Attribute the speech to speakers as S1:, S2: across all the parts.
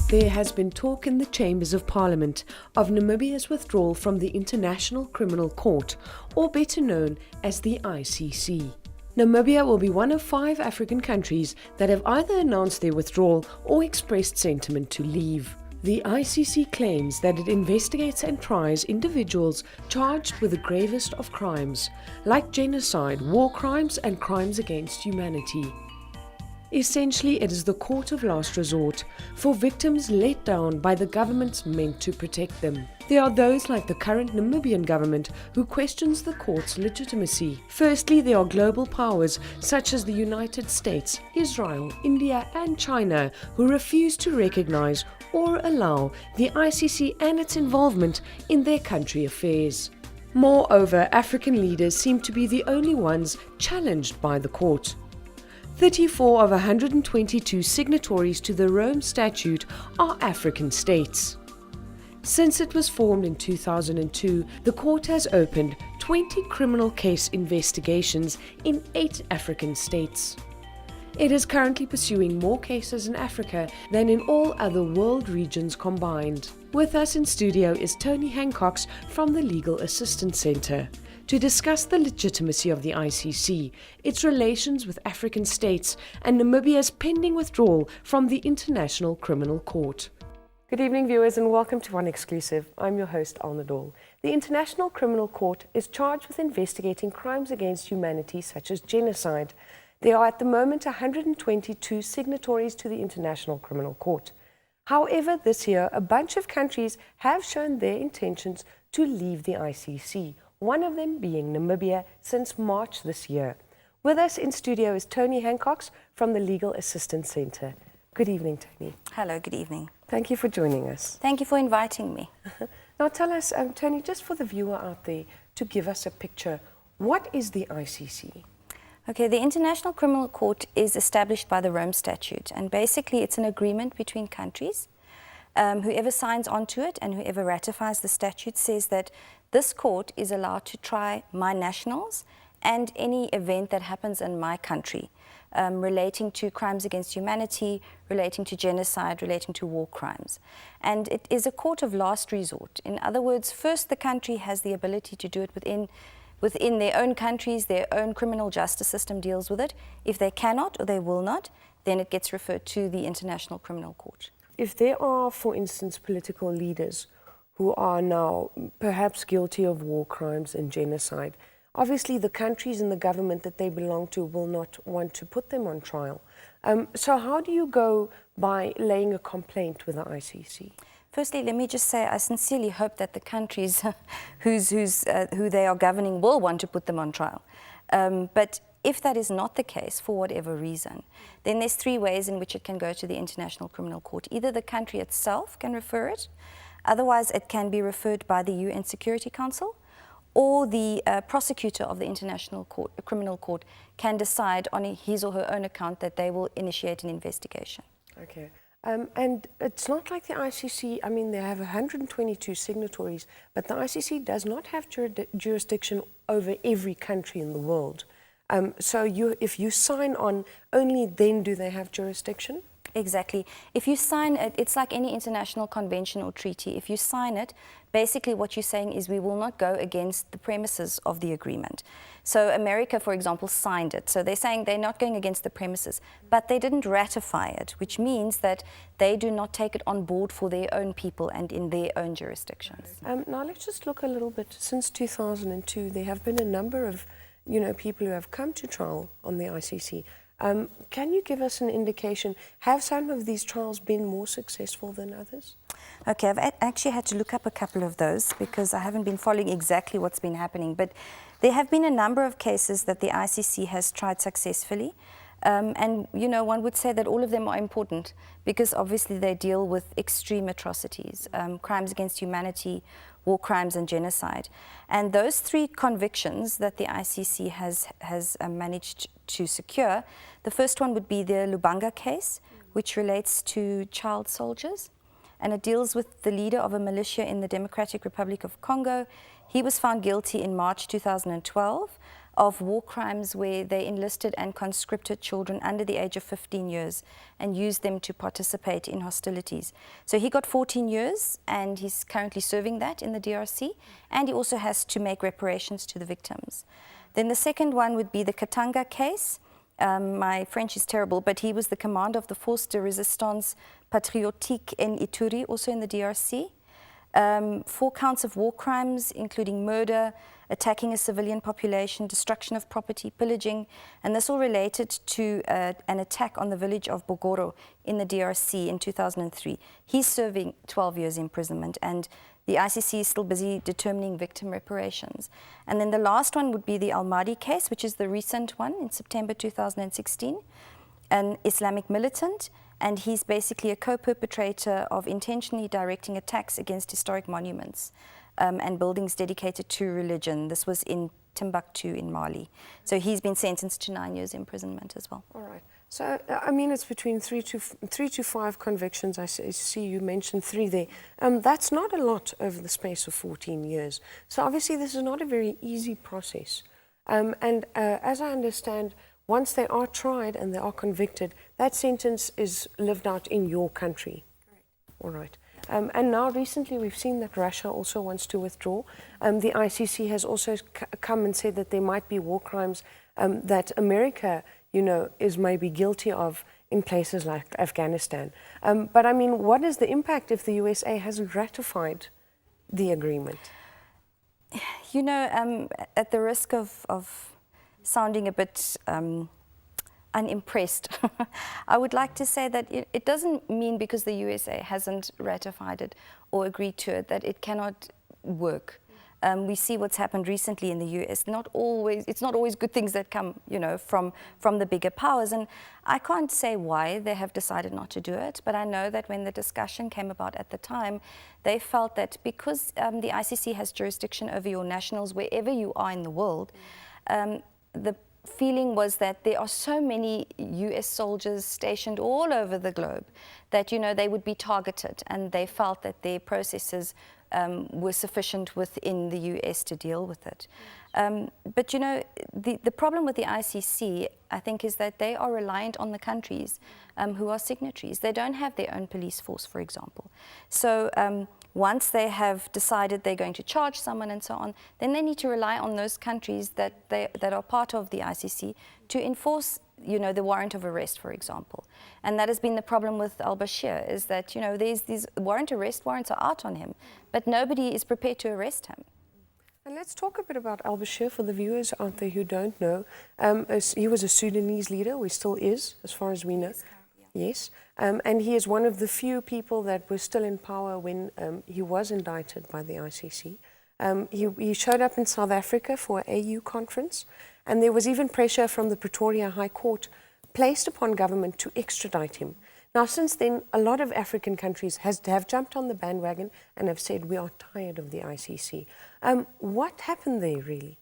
S1: There has been talk in the chambers of parliament of Namibia's withdrawal from the International Criminal Court, or better known as the ICC. Namibia will be one of 5 African countries that have either announced their withdrawal or expressed sentiment to leave. The ICC claims that it investigates and tries individuals charged with the gravest of crimes, like genocide, war crimes, and crimes against humanity. Essentially, it is the court of last resort for victims let down by the governments meant to protect them. There are those like the current Namibian government who questions the court's legitimacy. Firstly, there are global powers such as the United States, Israel, India, and China who refuse to recognize or allow the ICC and its involvement in their country affairs. Moreover, African leaders seem to be the only ones challenged by the court. 34 of 122 signatories to the Rome Statute are African states. Since it was formed in 2002, the court has opened 20 criminal case investigations in 8 African states. It is currently pursuing more cases in Africa than in all other world regions combined. With us in studio is Toni Hancox from the Legal Assistance Center to discuss the legitimacy of the ICC, its relations with African states, and Namibia's pending withdrawal from the International Criminal Court. Good evening, viewers, and welcome to One Exclusive. I'm your host, Alna Dall. The International Criminal Court is charged with investigating crimes against humanity such as genocide. There are at the moment 122 signatories to the International Criminal Court. However, this year, a bunch of countries have shown their intentions to leave the ICC, one of them being Namibia since March this year. With us in studio is Toni Hancox from the Legal Assistance Center. Good evening, Toni.
S2: Hello, good evening.
S1: Thank you for joining us.
S2: Thank you for inviting me.
S1: Now tell us, Toni, just for the viewer out there, to give us a picture, what is the ICC?
S2: Okay, the International Criminal Court is established by the Rome Statute, and basically it's an agreement between countries. Whoever signs onto it and whoever ratifies the statute says that this court is allowed to try my nationals and any event that happens in my country relating to crimes against humanity, relating to genocide, relating to war crimes. And it is a court of last resort. In other words, first the country has the ability to do it within their own countries, their own criminal justice system deals with it. If they cannot or they will not, then it gets referred to the International Criminal Court.
S1: If there are, for instance, political leaders who are now perhaps guilty of war crimes and genocide, obviously the countries and the government that they belong to will not want to put them on trial. So how do you go by laying a complaint with the ICC?
S2: Firstly, let me just say I sincerely hope that the countries who they are governing will want to put them on trial. But if that is not the case, for whatever reason, then there's 3 ways in which it can go to the International Criminal Court. Either the country itself can refer it, otherwise it can be referred by the UN Security Council, or the prosecutor of the International Criminal Court can decide on his or her own account that they will initiate an investigation.
S1: Okay. And it's not like the ICC, I mean, they have 122 signatories, but the ICC does not have jurisdiction over every country in the world. So if you sign on, only then do they have jurisdiction?
S2: Exactly. If you sign it, it's like any international convention or treaty. If you sign it, basically what you're saying is we will not go against the premises of the agreement. So America, for example, signed it. So they're saying they're not going against the premises, but they didn't ratify it, which means that they do not take it on board for their own people and in their own jurisdictions.
S1: Now let's just look a little bit. Since 2002, there have been a number of people who have come to trial on the ICC. Can you give us an indication, have some of these trials been more successful than others?
S2: Okay, I've actually had to look up a couple of those because I haven't been following exactly what's been happening, but there have been a number of cases that the ICC has tried successfully. And, one would say that all of them are important because obviously they deal with extreme atrocities, crimes against humanity, war crimes and genocide. And those 3 convictions that the ICC has managed to secure, the first one would be the Lubanga case, which relates to child soldiers. And it deals with the leader of a militia in the Democratic Republic of Congo. He was found guilty in March 2012 of war crimes where they enlisted and conscripted children under the age of 15 years and used them to participate in hostilities. So he got 14 years and he's currently serving that in the DRC, and he also has to make reparations to the victims. Then the second one would be the Katanga case. My French is terrible, but he was the commander of the Force de Résistance Patriotique in Ituri, also in the DRC. 4 counts of war crimes, including murder, attacking a civilian population, destruction of property, pillaging, and this all related to an attack on the village of Bogoro in the DRC in 2003. He's serving 12 years imprisonment, and the ICC is still busy determining victim reparations. And then the last one would be the Al-Mahdi case, which is the recent one in September 2016, an Islamic militant, and he's basically a co-perpetrator of intentionally directing attacks against historic monuments and buildings dedicated to religion. This was in Timbuktu in Mali. So he's been sentenced to 9 years imprisonment as well.
S1: All right. So, I mean, it's between 3 to 5 convictions. I see you mentioned 3 there. That's not a lot over the space of 14 years. So obviously this is not a very easy process. As I understand, once they are tried and they are convicted, that sentence is lived out in your country. Correct. All right. And now recently we've seen that Russia also wants to withdraw. The ICC has also come and said that there might be war crimes that America, you know, is maybe guilty of in places like Afghanistan. But I mean, what is the impact if the USA hasn't ratified the agreement?
S2: You know, at the risk of sounding a bit unimpressed, I would like to say that it doesn't mean because the USA hasn't ratified it or agreed to it that it cannot work. We see what's happened recently in the US. It's not always good things that come, you know, from the bigger powers. And I can't say why they have decided not to do it, but I know that when the discussion came about at the time, they felt that because the ICC has jurisdiction over your nationals wherever you are in the world, the feeling was that there are so many US soldiers stationed all over the globe that, you know, they would be targeted, and they felt that their processes were sufficient within the US to deal with it. But, you know, the problem with the ICC, I think, is that they are reliant on the countries who are signatories. They don't have their own police force, for example. So once they have decided they're going to charge someone and so on, then they need to rely on those countries that are part of the ICC to enforce, you know, the warrant of arrest, for example. And that has been the problem with AlBashir, is that, you know, there's these arrest warrants are out on him, but nobody is prepared to arrest him.
S1: And let's talk a bit about AlBashir for the viewers out there who don't know. He was a Sudanese leader, or he still is, as far as we know. Yes, and he is one of the few people that was still in power when he was indicted by the ICC. He showed up in South Africa for an AU conference, and there was even pressure from the Pretoria High Court placed upon government to extradite him. Now, since then, a lot of African countries have jumped on the bandwagon and have said, we are tired of the ICC. What happened there, really?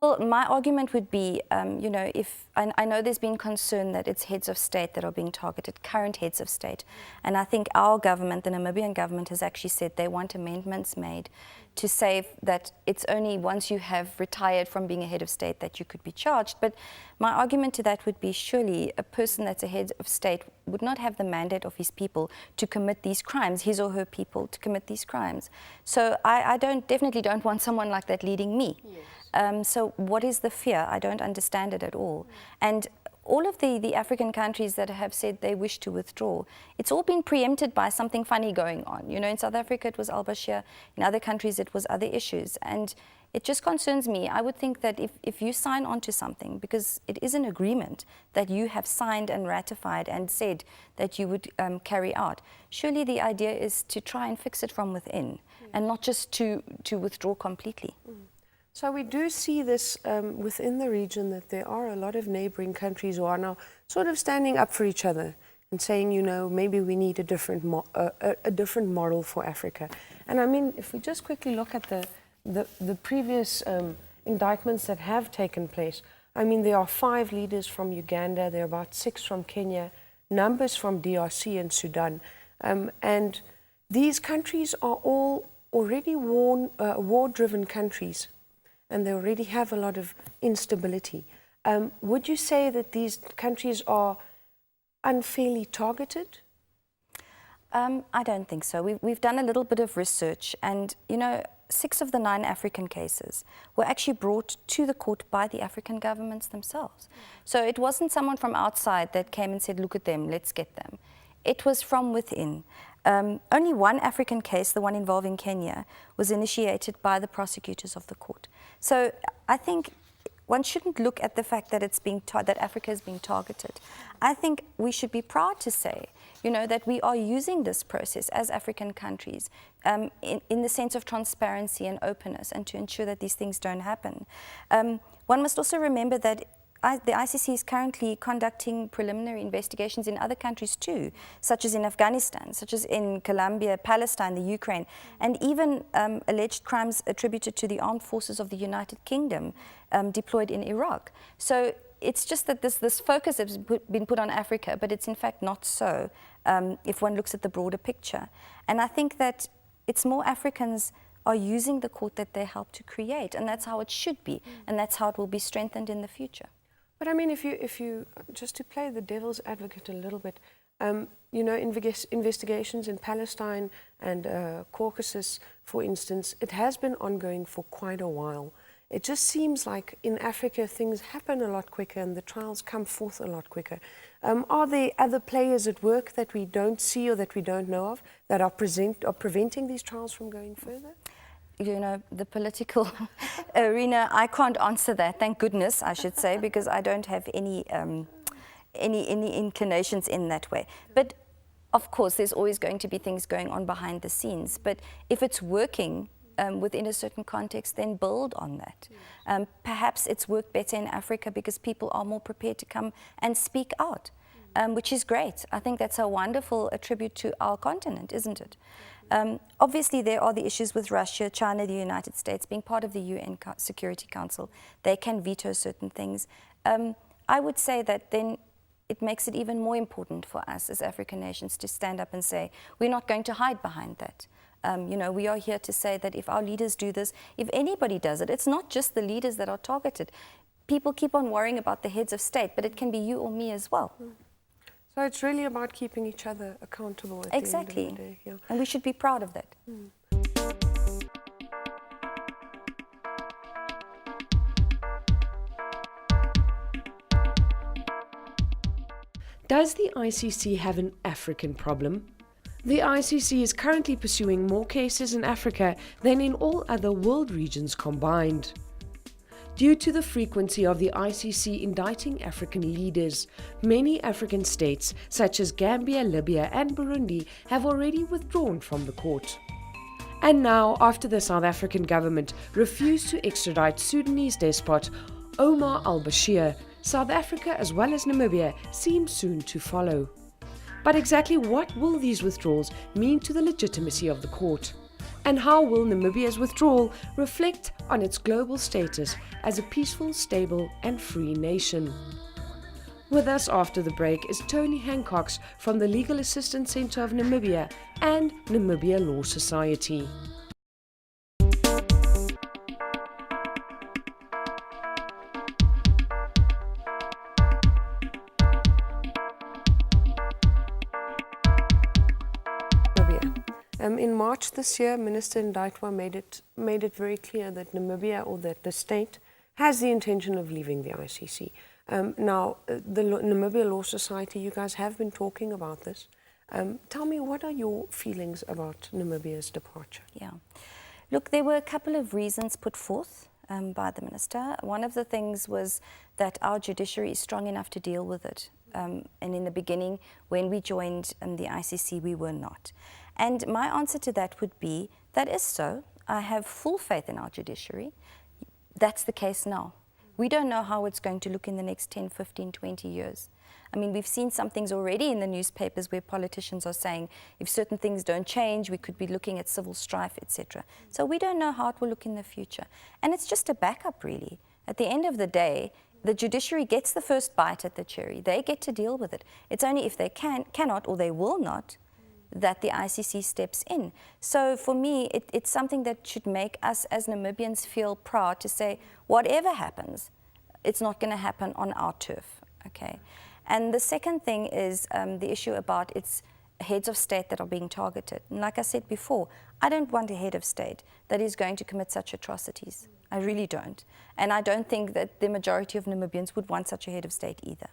S2: Well, my argument would be, you know, I know there's been concern that it's heads of state that are being targeted, current heads of state. And I think our government, the Namibian government, has actually said they want amendments made to say that it's only once you have retired from being a head of state that you could be charged. But my argument to that would be, surely a person that's a head of state would not have the mandate of his people to commit these crimes, his or her people to commit these crimes. So I definitely don't want someone like that leading me. Yes. So what is the fear? I don't understand it at all. And all of the African countries that have said they wish to withdraw, it's all been preempted by something funny going on. You know, in South Africa it was AlBashir, in other countries it was other issues. And it just concerns me. I would think that if you sign on to something, because it is an agreement that you have signed and ratified and said that you would carry out, surely the idea is to try and fix it from within and not just to withdraw completely.
S1: So we do see this within the region, that there are a lot of neighboring countries who are now sort of standing up for each other and saying, you know, maybe we need a different model for Africa. And I mean, if we just quickly look at the previous indictments that have taken place, I mean, there are 5 leaders from Uganda, there are about 6 from Kenya, numbers from DRC and Sudan. And these countries are all already war-driven countries. and they already have a lot of instability. Would you say that these countries are unfairly targeted?
S2: I don't think so. We've done a little bit of research, and 6 of the 9 African cases were actually brought to the court by the African governments themselves. So it wasn't someone from outside that came and said, look at them, let's get them. It was from within. Only one African case, the one involving Kenya, was initiated by the prosecutors of the court. So I think one shouldn't look at the fact that that Africa is being targeted. I think we should be proud to say, that we are using this process as African countries in the sense of transparency and openness, and to ensure that these things don't happen. One must also remember that the ICC is currently conducting preliminary investigations in other countries too, such as in Afghanistan, such as in Colombia, Palestine, the Ukraine, and even alleged crimes attributed to the armed forces of the United Kingdom deployed in Iraq. So it's just that this focus has been put on Africa, but it's in fact not so if one looks at the broader picture. And I think that it's more Africans are using the court that they helped to create, and that's how it should be, and that's how it will be strengthened in the future.
S1: But I mean, if you just to play the devil's advocate a little bit, investigations in Palestine and Caucasus, for instance, it has been ongoing for quite a while. It just seems like in Africa things happen a lot quicker and the trials come forth a lot quicker. Are there other players at work that we don't see or that we don't know of that are preventing these trials from going further?
S2: The political arena, I can't answer that, thank goodness, I should say, because I don't have any inclinations in that way. But of course, there's always going to be things going on behind the scenes. But if it's working within a certain context, then build on that. Perhaps it's worked better in Africa because people are more prepared to come and speak out, which is great. I think that's a wonderful tribute to our continent, isn't it? Obviously, there are the issues with Russia, China, the United States being part of the UN Security Council. They can veto certain things. I would say that then it makes it even more important for us as African nations to stand up and say, we're not going to hide behind that. We are here to say that if our leaders do this, if anybody does it, it's not just the leaders that are targeted. People keep on worrying about the heads of state, but it can be you or me as well.
S1: So it's really about keeping each other accountable at
S2: exactly.
S1: the end of the day. Yeah.
S2: And we should be proud of that.
S1: Does the ICC have an African problem? The ICC is currently pursuing more cases in Africa than in all other world regions combined. Due to the frequency of the ICC indicting African leaders, many African states such as Gambia, Libya and Burundi have already withdrawn from the court. And now, after the South African government refused to extradite Sudanese despot Omar al-Bashir, South Africa as well as Namibia seem soon to follow. But exactly what will these withdrawals mean to the legitimacy of the court? And how will Namibia's withdrawal reflect on its global status as a peaceful, stable and free nation? With us after the break is Toni Hancox from the Legal Assistance Centre of Namibia and Namibia Law Society. In March this year, Minister Ndaitwah made it very clear that Namibia, or that the state, has the intention of leaving the ICC. Now, the Namibia Law Society, you guys have been talking about this. Tell me, what are your feelings about Namibia's departure?
S2: Yeah. Look, there were a couple of reasons put forth by the minister. One of the things was that our judiciary is strong enough to deal with it. And in the beginning, when we joined the ICC, we were not. And my answer to that would be, that is so. I have full faith in our judiciary. That's the case now. We don't know how it's going to look in the next 10, 15, 20 years. I mean, we've seen some things already in the newspapers where politicians are saying, if certain things don't change, we could be looking at civil strife, etc. So we don't know how it will look in the future. And it's just a backup, really. At the end of the day, the judiciary gets the first bite at the cherry. They get to deal with it. It's only if they cannot, or they will not, that the ICC steps in. So for me, it's something that should make us as Namibians feel proud to say, whatever happens, it's not going to happen on our turf, okay? And the second thing is the issue about its heads of state that are being targeted. And like I said before, I don't want a head of state that is going to commit such atrocities. I really don't. And I don't think that the majority of Namibians would want such a head of state either.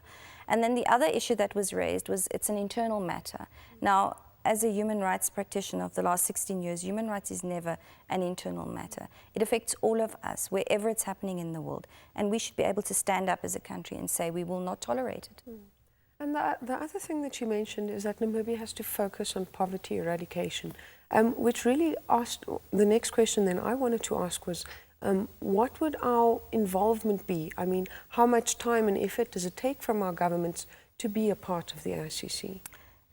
S2: And then the other issue that was raised was it's an internal matter. Now, as a human rights practitioner of the last 16 years, human rights is never an internal matter. It affects all of us, wherever it's happening in the world. And we should be able to stand up as a country and say we will not tolerate it.
S1: And the other thing that you mentioned is that Namibia has to focus on poverty eradication, which really asked, the next question then I wanted to ask was, what would our involvement be? I mean, how much time and effort does it take from our governments to be a part of the ICC?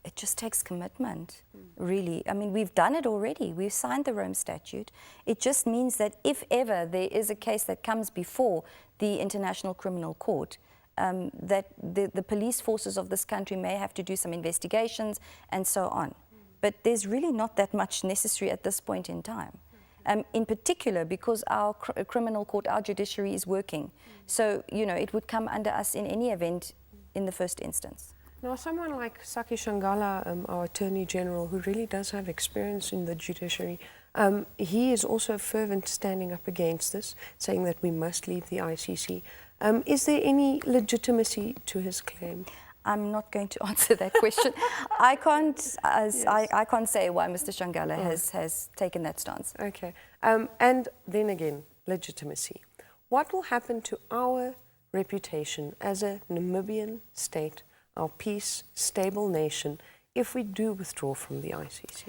S2: It just takes commitment, really. I mean, we've done it already. We've signed the Rome Statute. It just means that if ever there is a case that comes before the International Criminal Court, that the police forces of this country may have to do some investigations and so on. But there's really not that much necessary at this point in time. In particular, because our criminal court, our judiciary is working. So, you know, it would come under us in any event in the first instance.
S1: Now, someone like Saki Shangala, our Attorney General, who really does have experience in the judiciary, he is also fervent standing up against this, saying that we must leave the ICC. Is there any legitimacy to his claim?
S2: I'm not going to answer that question. I can't. I can't say why Mr. Shangala has taken that stance.
S1: Okay. And then again, legitimacy. What will happen to our reputation as a Namibian state, our peace, stable nation, if we do withdraw from the ICC?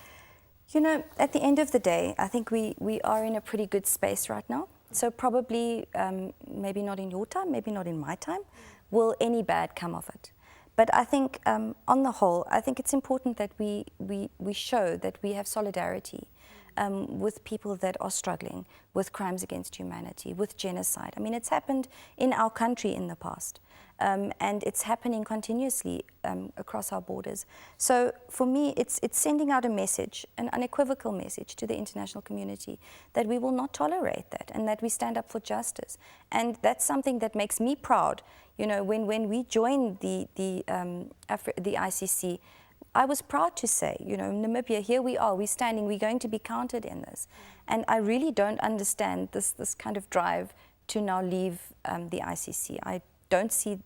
S2: You know, at the end of the day, I think we are in a pretty good space right now. So probably, maybe not in your time, maybe not in my time, will any bad come of it. But I think, on the whole, I think it's important that we show that we have solidarity with people that are struggling with crimes against humanity, with genocide. I mean, it's happened in our country in the past, and it's happening continuously across our borders. So for me, it's sending out a message, an unequivocal message to the international community that we will not tolerate that and that we stand up for justice. And that's something that makes me proud. You know, when we joined the ICC, I was proud to say, you know, Namibia, here we are, we're standing, we're going to be counted in this. And I really don't understand this kind of drive to now leave the ICC. I don't see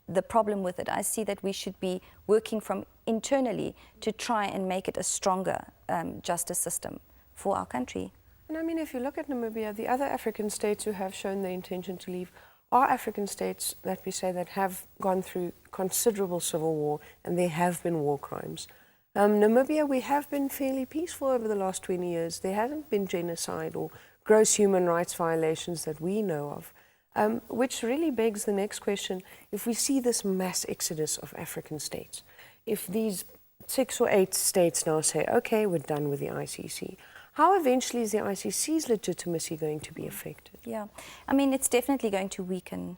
S2: the problem with it. I see that we should be working from internally to try and make it a stronger justice system for our country.
S1: And I mean, if you look at Namibia, the other African states who have shown their intention to leave are African states that we say that have gone through considerable civil war, and there have been war crimes. Namibia, we have been fairly peaceful over the last 20 years. There hasn't been genocide or gross human rights violations that we know of, which really begs the next question. If we see this mass exodus of African states, if these 6 or 8 states now say, okay, we're done with the ICC, how eventually is the ICC's legitimacy going to be affected?
S2: Yeah, I mean, it's definitely going to weaken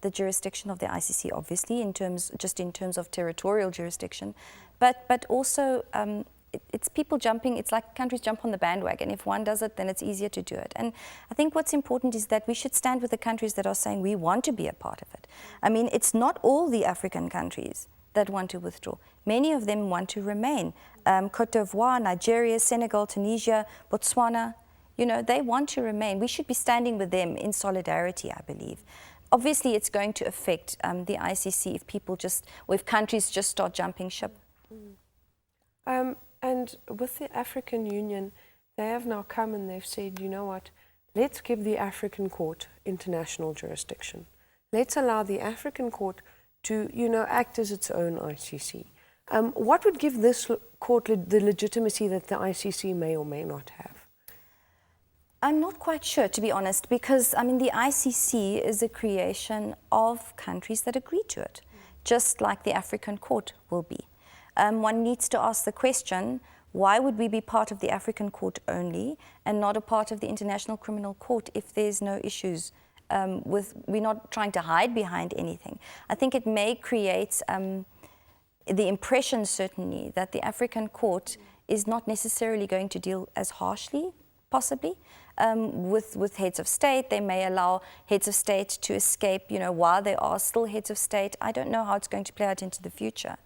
S2: the jurisdiction of the ICC, obviously, in terms of territorial jurisdiction, but also it's people jumping. It's like countries jump on the bandwagon. If one does it, then it's easier to do it. And I think what's important is that we should stand with the countries that are saying we want to be a part of it. I mean, it's not all the African countries that want to withdraw. Many of them want to remain. Cote d'Ivoire, Nigeria, Senegal, Tunisia, Botswana, you know, they want to remain. We should be standing with them in solidarity, I believe. Obviously, it's going to affect the ICC if people or if countries just start jumping ship.
S1: And with the African Union, they have now come and they've said, you know what, let's give the African Court international jurisdiction. Let's allow the African Court to, you know, act as its own ICC. What would give this court the legitimacy that the ICC may or may not have?
S2: I'm not quite sure, to be honest, because, I mean, the ICC is a creation of countries that agree to it, just like the African Court will be. One needs to ask the question, why would we be part of the African Court only and not a part of the International Criminal Court if there's no issues we're not trying to hide behind anything. I think it may create the impression certainly that the African court is not necessarily going to deal as harshly, possibly, with heads of state. They may allow heads of state to escape, you know, while they are still heads of state. I don't know how it's going to play out into the future.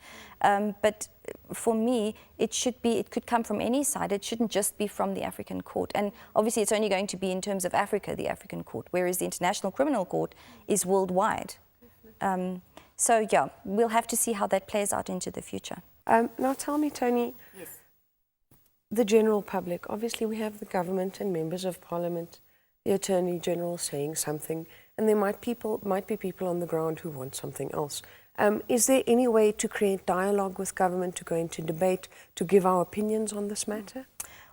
S2: But for me, it could come from any side. It shouldn't just be from the African court. And obviously it's only going to be in terms of Africa, the African court, whereas the International Criminal Court is worldwide. So yeah, we'll have to see how that plays out into the future.
S1: Now tell me, Toni, yes, the general public, obviously we have the government and members of parliament, the Attorney General saying something, and there might be people on the ground who want something else. Is there any way to create dialogue with government, to go into debate, to give our opinions on this matter?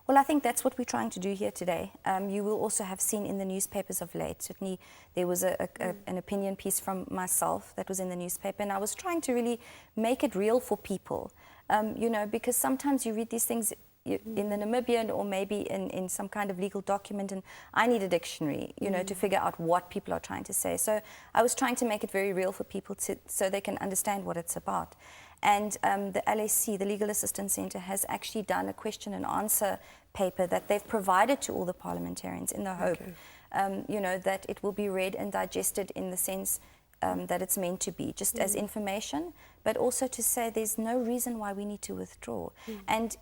S2: Well, I think that's what we're trying to do here today. You will also have seen in the newspapers of late, certainly there was an opinion piece from myself that was in the newspaper, and I was trying to really make it real for people, you know, because sometimes you read these things in the Namibian or maybe in some kind of legal document, and I need a dictionary, you know, to figure out what people are trying to say. So I was trying to make it very real for people so they can understand what it's about. And the LAC, the Legal Assistance Centre, has actually done a question and answer paper that they've provided to all the parliamentarians in the hope, you know, that it will be read and digested in the sense that it's meant to be, just as information, but also to say there's no reason why we need to withdraw. And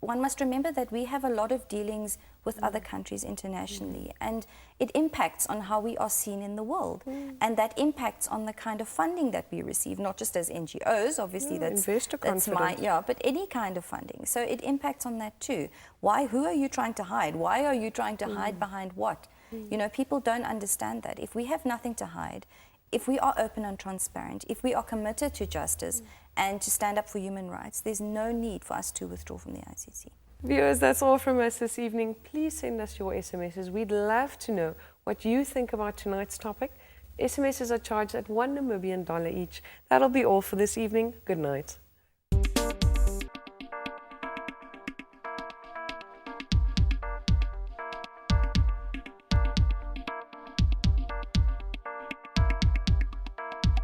S2: one must remember that we have a lot of dealings with other countries internationally, and it impacts on how we are seen in the world, and that impacts on the kind of funding that we receive, not just as NGOs, obviously that's but any kind of funding. So it impacts on that too. Who are you trying to hide? Why are you trying to hide behind what? You know, people don't understand that. If we have nothing to hide, if we are open and transparent, if we are committed to justice and to stand up for human rights, there's no need for us to withdraw from the ICC.
S1: Viewers, that's all from us this evening. Please send us your SMSs. We'd love to know what you think about tonight's topic. SMSs are charged at $1 Namibian each. That'll be all for this evening. Good night.